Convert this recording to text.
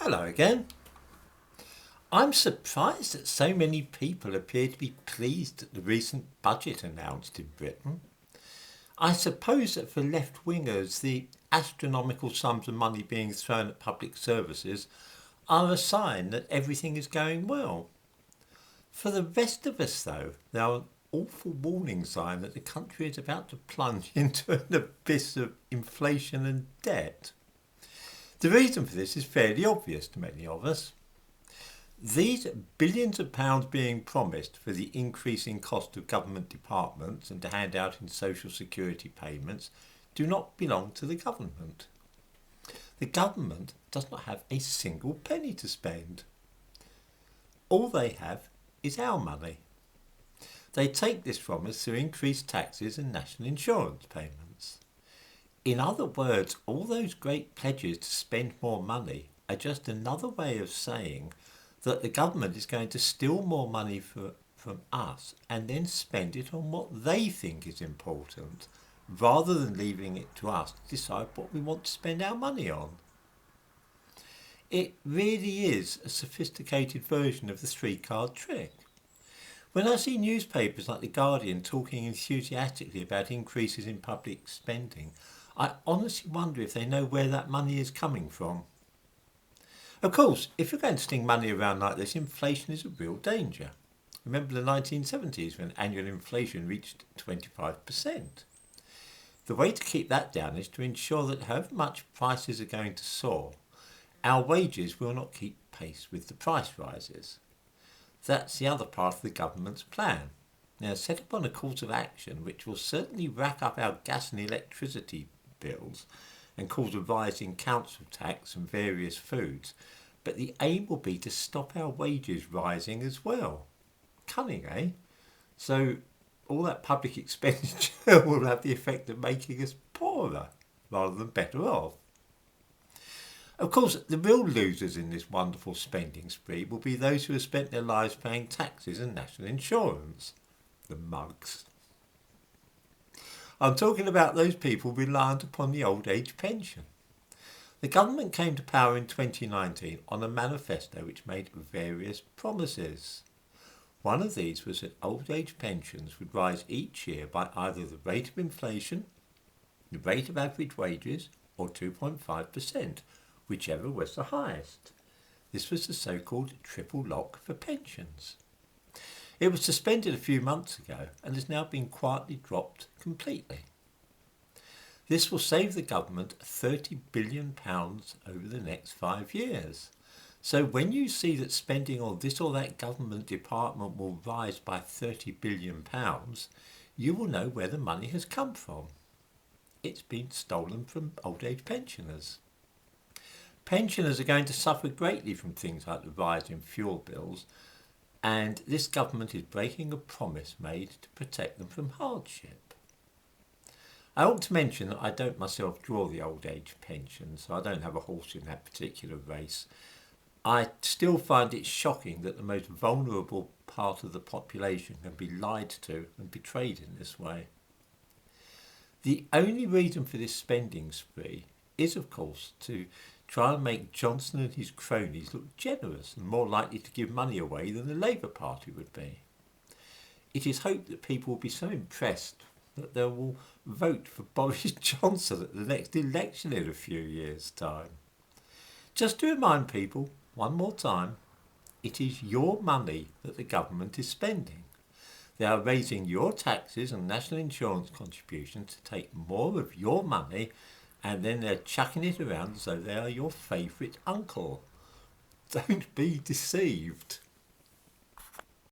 Hello again. I'm surprised that so many people appear to be pleased at the recent budget announced in Britain. I suppose that for left wingers, the astronomical sums of money being thrown at public services are a sign that everything is going well. For the rest of us, though, they are an awful warning sign that the country is about to plunge into an abyss of inflation and debt. The reason for this is fairly obvious to many of us. These billions of pounds being promised for the increasing cost of government departments and to hand out in social security payments do not belong to the government. The government does not have a single penny to spend. All they have is our money. They take this from us through increased taxes and national insurance payments. In other words, all those great pledges to spend more money are just another way of saying that the government is going to steal more money from us and then spend it on what they think is important, rather than leaving it to us to decide what we want to spend our money on. It really is a sophisticated version of the three-card trick. When I see newspapers like The Guardian talking enthusiastically about increases in public spending, I honestly wonder if they know where that money is coming from. Of course, if you're going to sling money around like this, inflation is a real danger. Remember the 1970s when annual inflation reached 25%. The way to keep that down is to ensure that however much prices are going to soar, our wages will not keep pace with the price rises. That's the other part of the government's plan. Now, set upon a course of action which will certainly rack up our gas and electricity bills and cause a rise in council tax and various foods, but the aim will be to stop our wages rising as well. Cunning, eh? So all that public expenditure will have the effect of making us poorer rather than better off. Of course, the real losers in this wonderful spending spree will be those who have spent their lives paying taxes and national insurance. The mugs. I'm talking about those people reliant upon the old age pension. The government came to power in 2019 on a manifesto which made various promises. One of these was that old age pensions would rise each year by either the rate of inflation, the rate of average wages, or 2.5%, whichever was the highest. This was the so-called triple lock for pensions. It was suspended a few months ago and has now been quietly dropped completely. This will save the government £30 billion over the next 5 years. So when you see that spending on this or that government department will rise by £30 billion, you will know where the money has come from. It's been stolen from old age pensioners. Pensioners are going to suffer greatly from things like the rise in fuel bills, and this government is breaking a promise made to protect them from hardship. I ought to mention that I don't myself draw the old age pension, so I don't have a horse in that particular race. I still find it shocking that the most vulnerable part of the population can be lied to and betrayed in this way. The only reason for this spending spree is, of course, to try and make Johnson and his cronies look generous and more likely to give money away than the Labour Party would be. It is hoped that people will be so impressed that they will vote for Boris Johnson at the next election in a few years' time. Just to remind people, one more time, it is your money that the government is spending. They are raising your taxes and national insurance contributions to take more of your money, and then they're chucking it around as though they are your favourite uncle. Don't be deceived.